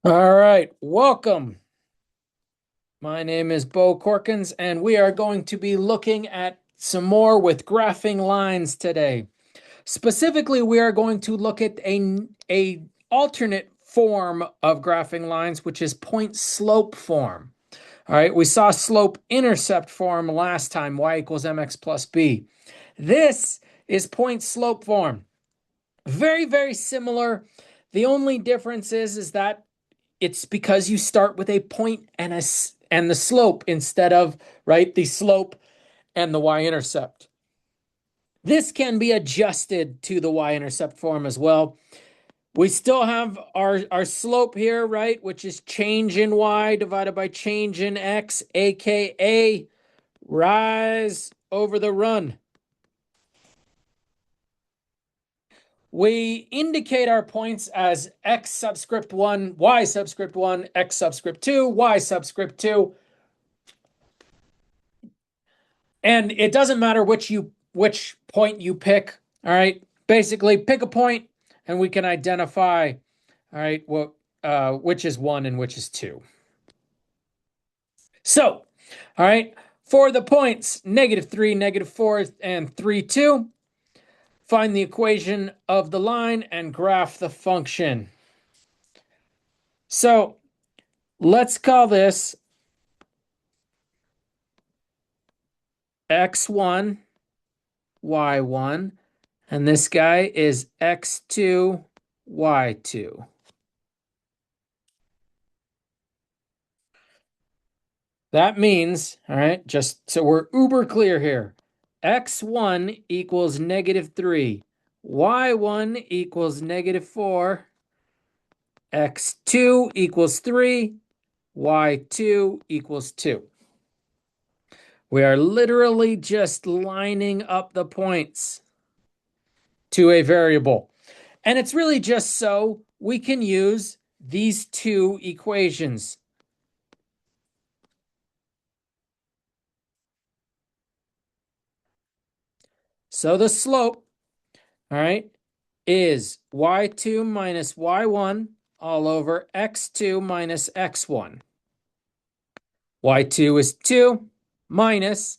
All right, welcome. My name is Bo Corkins, and we are going to be looking at some more with graphing lines today. Specifically, we are going to look at a alternate form of graphing lines, which is point slope form. All right, we saw slope intercept form last time, y equals mx plus b. This is point slope form. Very, very similar. The only difference is that it's because you start with a point and the slope instead of, right, the slope and the y-intercept. This can be adjusted to the y-intercept form as well. We still have our slope here, right, which is change in y divided by change in x, aka rise over the run. We indicate our points as x subscript 1, y subscript 1, x subscript 2, y subscript 2. And it doesn't matter which point you pick. All right. Basically, pick a point and we can identify, all right, which is 1 and which is 2. So, all right, for the points -3, -4, and 3, 2, find the equation of the line and graph the function. So let's call this x1, y1, and this guy is x2, y2. That means, all right, just so we're uber clear here, x1 equals -3, y1 equals -4, x2 equals 3, y2 equals 2. We are literally just lining up the points to a variable. And it's really just so we can use these two equations. So the slope, all right, is y2 minus y1 all over x2 minus x1. y2 is 2 minus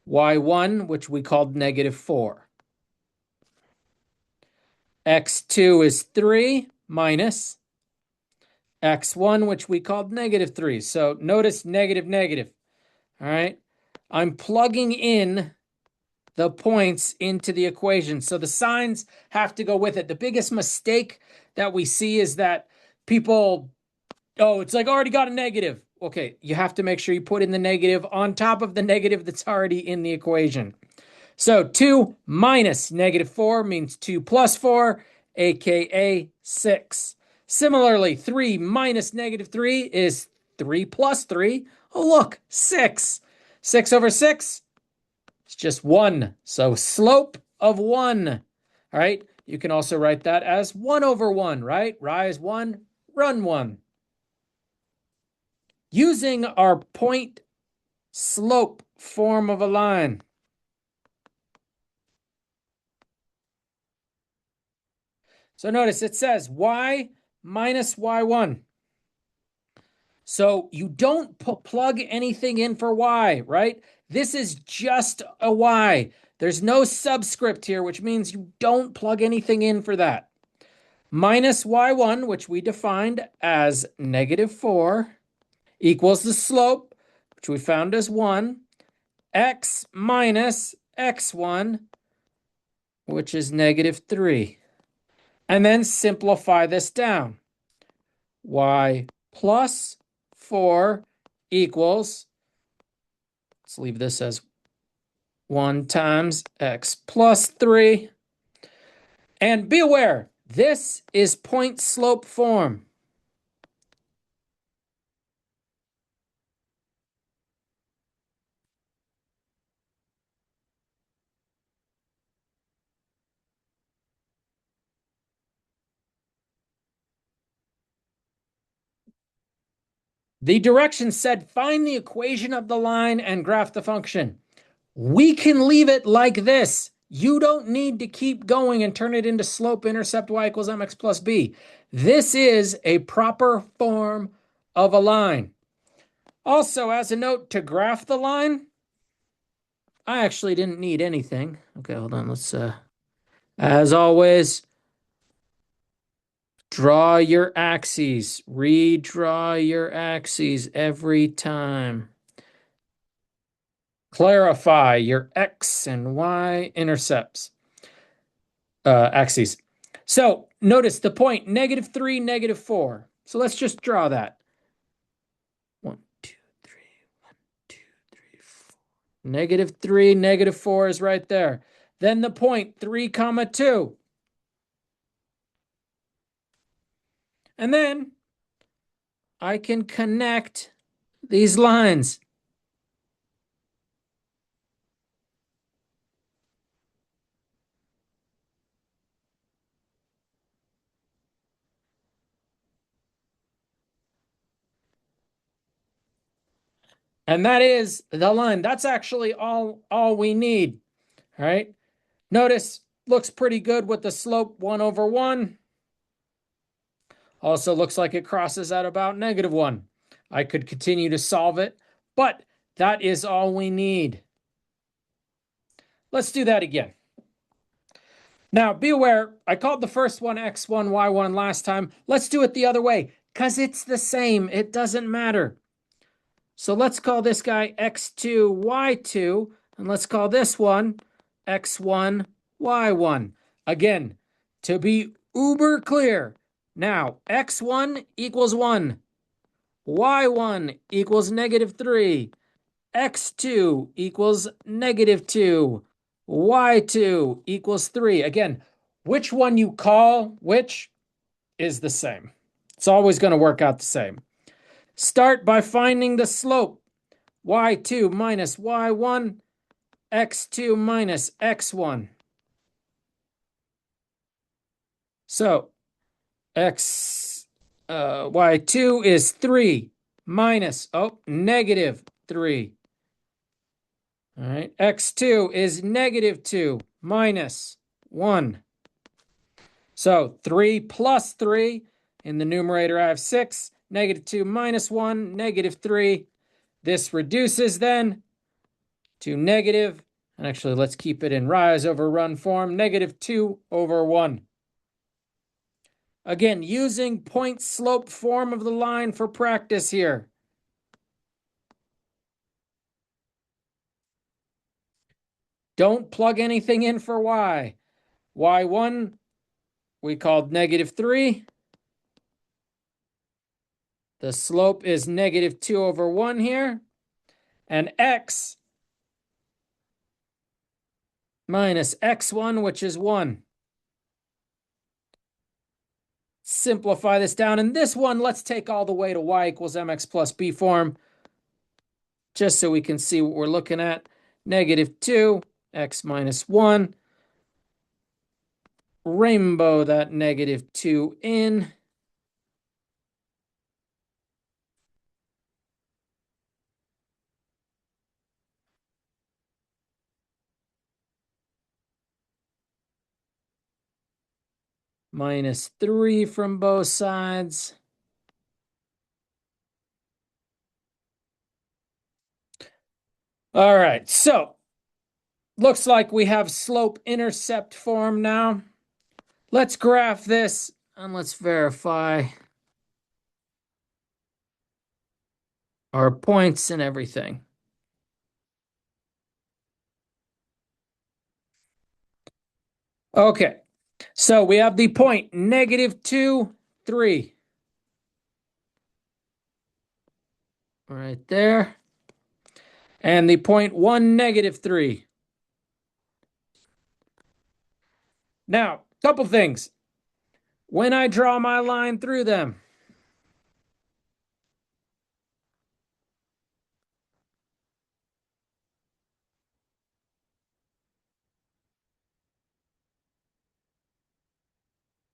y1, which we called -4. x2 is 3 minus x1, which we called -3. So notice negative, negative. All right. I'm plugging in the points into the equation. So the signs have to go with it. The biggest mistake that we see is that people, oh, it's like already got a negative. Okay, you have to make sure you put in the negative on top of the negative that's already in the equation. So 2 minus -4 means 2 plus 4, aka 6. Similarly, 3 minus -3 is 3 plus 3. Oh, look, 6. 6 over 6, it's just 1. So slope of 1. All right. You can also write that as 1 over 1, right? Rise 1, run 1. Using our point slope form of a line. So notice it says y minus y1. So you don't plug anything in for y, right? This is just a y. There's no subscript here, which means you don't plug anything in for that. Minus y1, which we defined as -4, equals the slope, which we found as 1, x minus x1, which is -3. And then simplify this down. Y plus 4 equals, let's leave this as 1 times x plus 3. And be aware, this is point slope form. The directions said find the equation of the line and graph the function. We can leave it like this. You don't need to keep going and turn it into slope intercept y equals mx plus b. This is a proper form of a line. Also, as a note, to graph the line, I actually didn't need anything. Okay, hold on. Let's, as always, draw your axes. Redraw your axes every time. Clarify your X and Y intercepts, axes. So notice the point -3, -4. So let's just draw that. 1, 2, 3, 1, 2, 3, 4. -3, -4 is right there. Then the point 3, 2. And then I can connect these lines. And that is the line. That's actually all we need. All right. Notice, looks pretty good with the slope 1/1. Also looks like it crosses at about -1. I could continue to solve it, but that is all we need. Let's do that again. Now, be aware, I called the first one x1, y1 last time. Let's do it the other way, because it's the same. It doesn't matter. So let's call this guy x2, y2, and let's call this one x1, y1. Again, to be uber clear, now x1 equals 1, y1 equals -3, x2 equals -2, y2 equals 3. Again, which one you call which is the same. It's always going to work out the same. Start by finding the slope. y2 minus y1, x2 minus x1. So y2 is 3 minus, -3. All right, x2 is -2 minus 1. So 3 plus 3, in the numerator I have 6, -2 minus 1, -3. This reduces then to negative, and actually let's keep it in rise over run form, -2/1. Again, using point slope form of the line for practice here. Don't plug anything in for y. y1 we called -3. The slope is -2/1 here. And x minus x1, which is 1. Simplify this down. And this one, let's take all the way to y equals mx plus b form, just so we can see what we're looking at. -2, x minus 1. Rainbow that -2 in. -3 from both sides. All right, so looks like we have slope intercept form now. Let's graph this and let's verify our points and everything. Okay, so we have the point -2, 3. Right there. And the point 1, -3. Now, couple things. When I draw my line through them,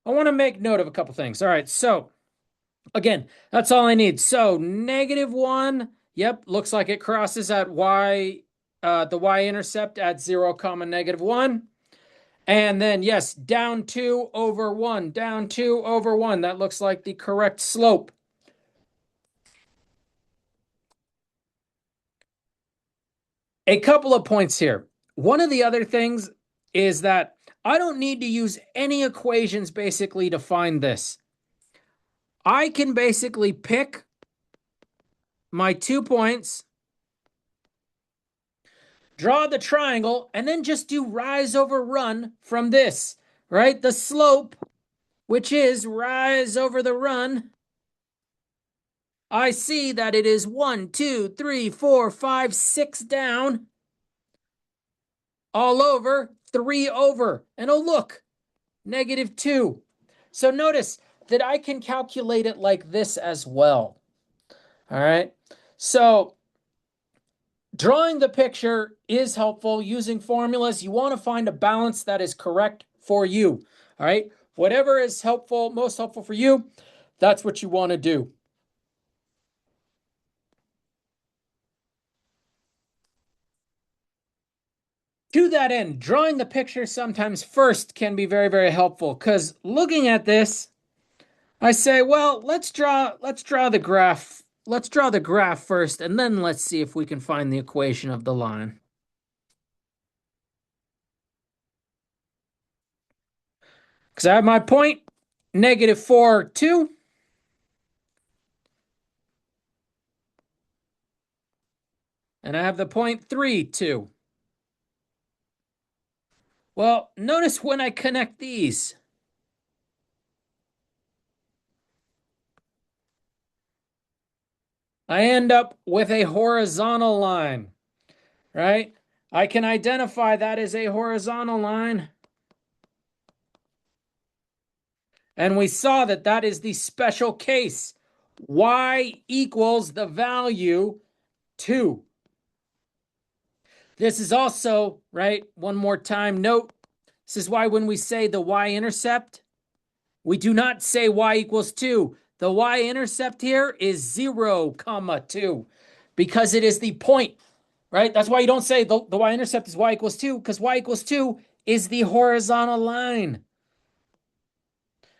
I want to make note of a couple things. All right, so again, that's all I need. So -1, yep, looks like it crosses at y, the y-intercept at 0, -1. And then, yes, down 2 over 1, down 2 over 1. That looks like the correct slope. A couple of points here. One of the other things is that I don't need to use any equations basically to find this. I can basically pick my 2 points, draw the triangle, and then just do rise over run from this, right? The slope, which is rise over the run, I see that it is 1, 2, 3, 4, 5, 6 down, all over, 3 over. And oh, look, -2. So notice that I can calculate it like this as well. All right. So drawing the picture is helpful. Using formulas, you want to find a balance that is correct for you. All right. Whatever is helpful, most helpful for you, that's what you want to do. To that end, drawing the picture sometimes first can be very, very helpful because looking at this, I say, well, let's draw the graph. Let's draw the graph first, and then let's see if we can find the equation of the line. Because I have my point, -4, 2. And I have the point 3, 2. Well, notice when I connect these. I end up with a horizontal line, right? I can identify that as a horizontal line. And we saw that that is the special case. Y equals the value 2. This is also, right, one more time, note, this is why when we say the y-intercept, we do not say y equals 2. The y-intercept here is 0, 2, because it is the point, right? That's why you don't say the y-intercept is y equals 2, because y equals 2 is the horizontal line.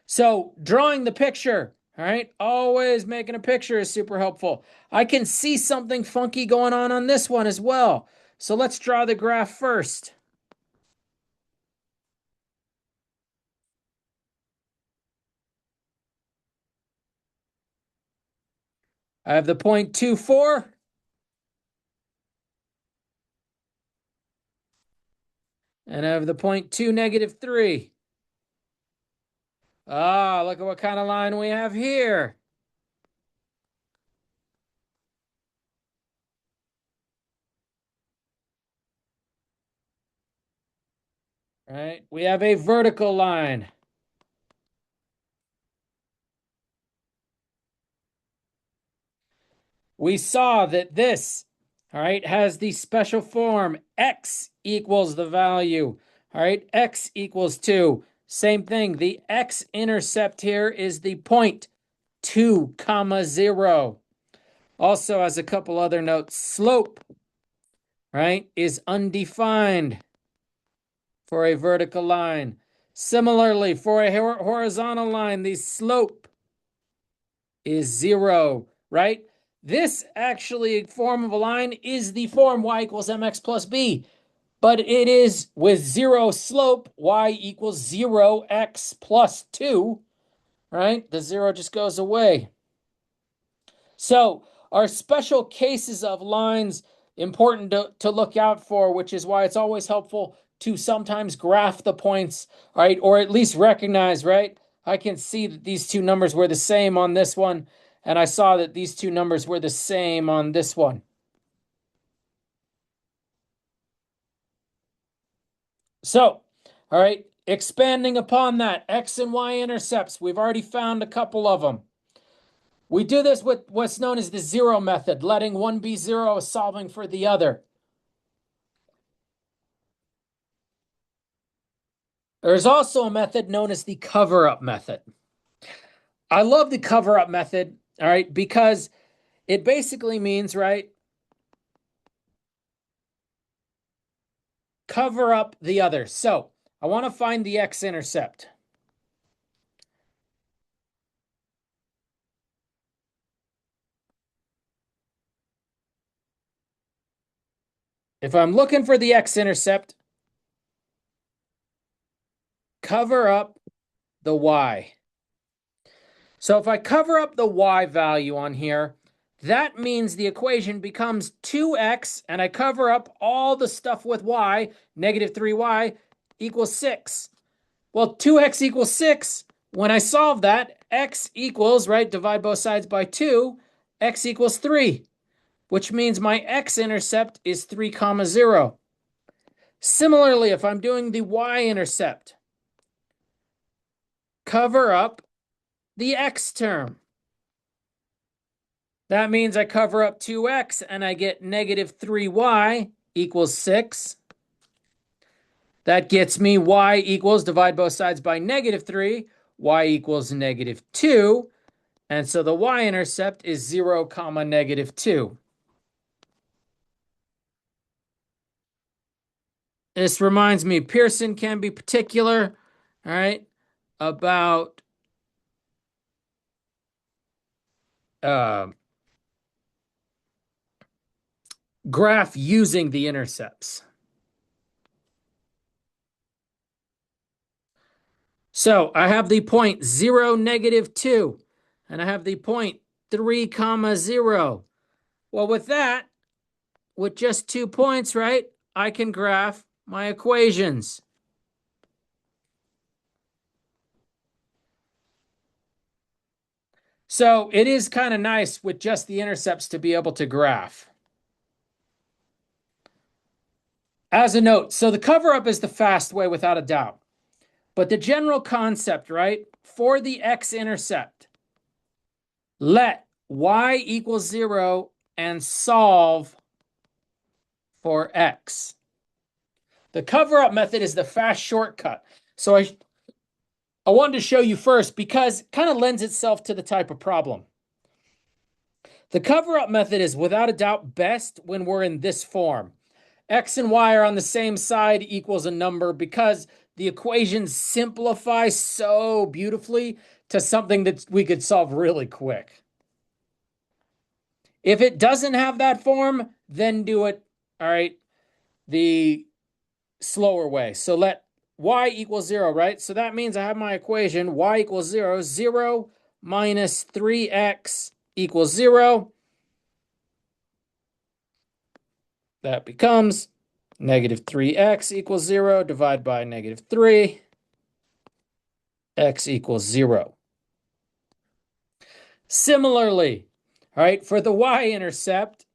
So drawing the picture, all right, always making a picture is super helpful. I can see something funky going on this one as well. So let's draw the graph first. I have the point 2, 4. And I have the point 2, -3. Ah, look at what kind of line we have here. Right? We have a vertical line. We saw that this, all right, has the special form x equals the value. All right, x equals 2. Same thing. The x-intercept here is the point 2, 0. Also, as a couple other notes, slope, right, is undefined for a vertical line. Similarly, for a horizontal line, the slope is 0, right? This actually form of a line is the form y equals mx plus b, but it is with 0 slope, y equals 0x plus 2, right? The 0 just goes away. So our special cases of lines important to look out for, which is why it's always helpful to sometimes graph the points, right? Or at least recognize, right? I can see that these two numbers were the same on this one, and I saw that these two numbers were the same on this one. So, all right, expanding upon that, x and y intercepts, we've already found a couple of them. We do this with what's known as the zero method, letting one be 0, solving for the other. There's also a method known as the cover-up method. I love the cover-up method, all right, because it basically means, right, cover up the other. So I want to find the x-intercept. If I'm looking for the x-intercept, cover up the y. So if I cover up the y value on here, that means the equation becomes 2x, and I cover up all the stuff with y, negative 3y equals 6. Well, 2x equals 6. When I solve that, x equals, right, divide both sides by 2, x equals 3, which means my x-intercept is 3, 0. Similarly, if I'm doing the y-intercept, cover up the x term. That means I cover up 2x and I get negative 3y equals 6. That gets me y equals, divide both sides by negative 3, y equals negative 2. And so the y-intercept is 0, negative 2. This reminds me, Pearson can be particular, all right, about graph using the intercepts. So I have the point 0, negative 2, and I have the point 3, 0. Well, with that, with just 2 points, right, I can graph my equations. So it is kind of nice with just the intercepts to be able to graph. As a note, so the cover-up is the fast way without a doubt. But the general concept, right, for the x-intercept, let y equals 0 and solve for x. The cover-up method is the fast shortcut. So I wanted to show you first because it kind of lends itself to the type of problem. The cover-up method is without a doubt best when we're in this form. X and y are on the same side equals a number because the equations simplify so beautifully to something that we could solve really quick. If it doesn't have that form, then do it, all right, the slower way. So let y equals 0, right? So that means I have my equation, y equals 0, 0 minus 3x equals 0. That becomes negative 3x equals 0, divide by negative 3, x equals 0. Similarly, all right, for the y-intercept,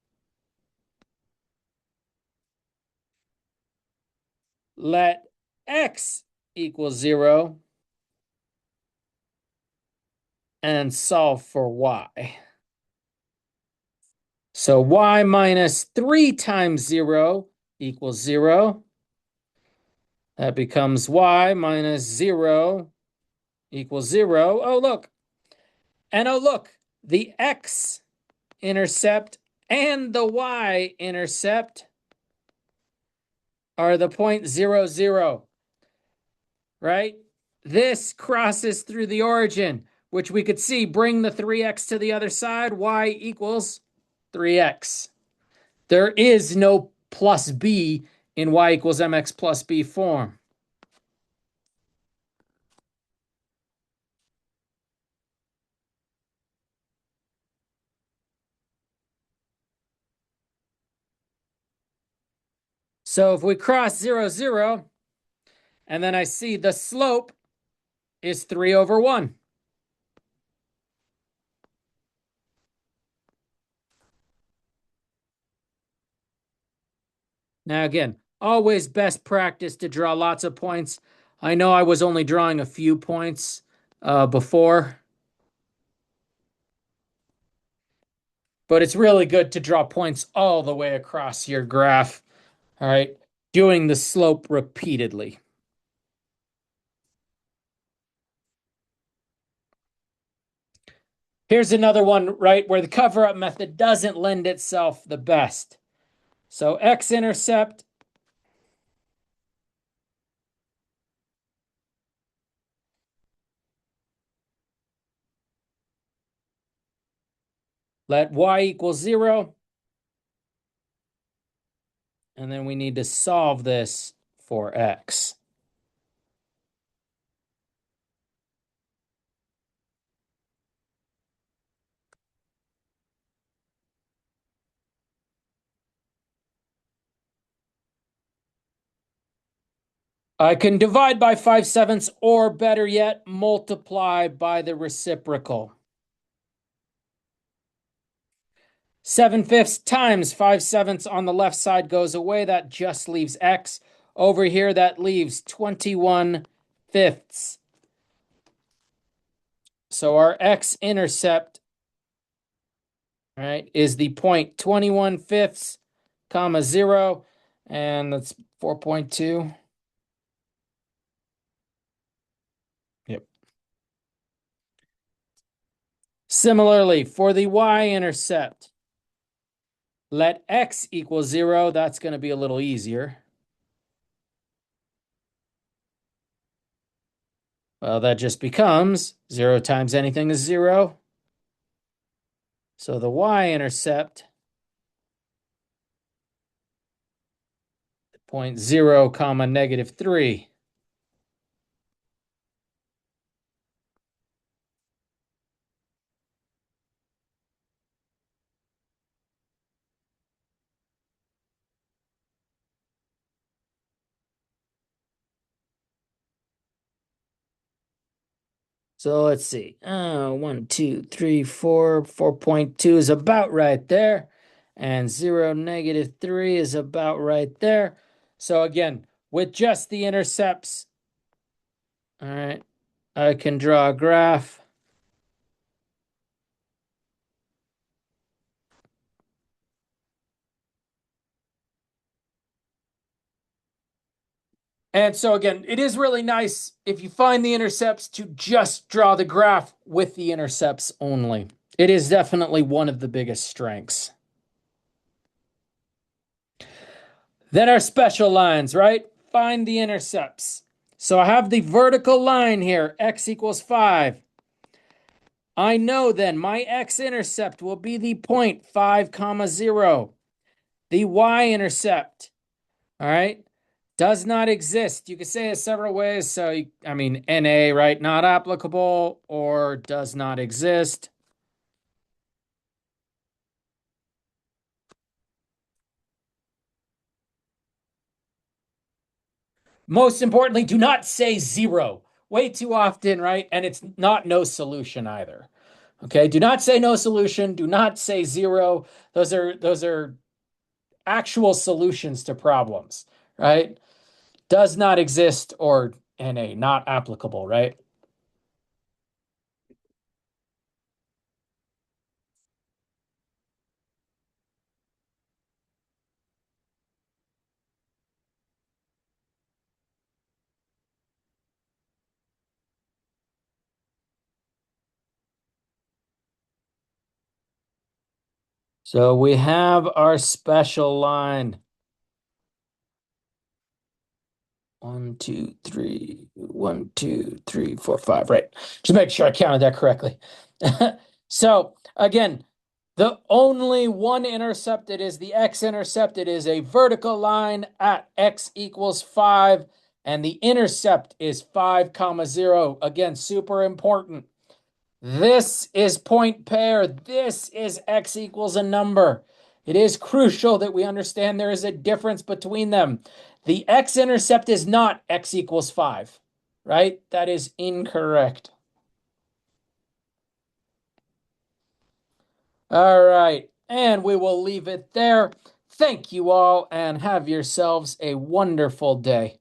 let x equals 0 and solve for y. So y minus 3 times 0 equals 0. That becomes y minus 0 equals 0. Oh, look. And oh, look, the x-intercept and the y-intercept are the point 0, 0, right? This crosses through the origin, which we could see bring the 3x to the other side, y equals 3x. There is no plus b in y equals mx plus b form. So if we cross 0, 0, and then I see the slope is 3 over 1. Now, again, always best practice to draw lots of points. I know I was only drawing a few points before, but it's really good to draw points all the way across your graph, all right, doing the slope repeatedly. Here's another one, right, where the cover-up method doesn't lend itself the best. So x-intercept Let y equal 0. And then we need to solve this for x. I can divide by 5/7 or better yet, multiply by the reciprocal. 7/5 times 5/7 on the left side goes away. That just leaves x. Over here, that leaves 21/5. So our x-intercept, right, is the point 21/5, comma 0, and that's 4.2. Yep. Similarly, for the y-intercept, let x equal 0. That's going to be a little easier. Well, that just becomes 0 times anything is 0. So the y-intercept, 0.0, comma -3. So let's see. 1, 2, 3, 4. 4.2 is about right there. And 0, -3 is about right there. So again, with just the intercepts, all right, I can draw a graph. And so again, it is really nice if you find the intercepts to just draw the graph with the intercepts only. It is definitely one of the biggest strengths. Then our special lines, right? Find the intercepts. So I have the vertical line here, x equals 5. I know then my x-intercept will be the point 5, comma 0. The y-intercept, all right, does not exist. You could say it several ways. So, I mean, NA, right? Not applicable or does not exist. Most importantly, do not say 0. Way too often, right? And it's not no solution either. Okay, do not say no solution. Do not say 0. Those are actual solutions to problems, right? Does not exist or NA, not applicable, right? So we have our special line. 1, 2, 3, 1, 2, 3, 4, 5. Right. Just make sure I counted that correctly. So again, the only one intercepted is the x-intercept. It is a vertical line at x equals 5, and the intercept is 5, comma 0. Again, super important. This is point pair. This is x equals a number. It is crucial that we understand there is a difference between them. The x-intercept is not x equals 5, right? That is incorrect. All right, and we will leave it there. Thank you all, and have yourselves a wonderful day.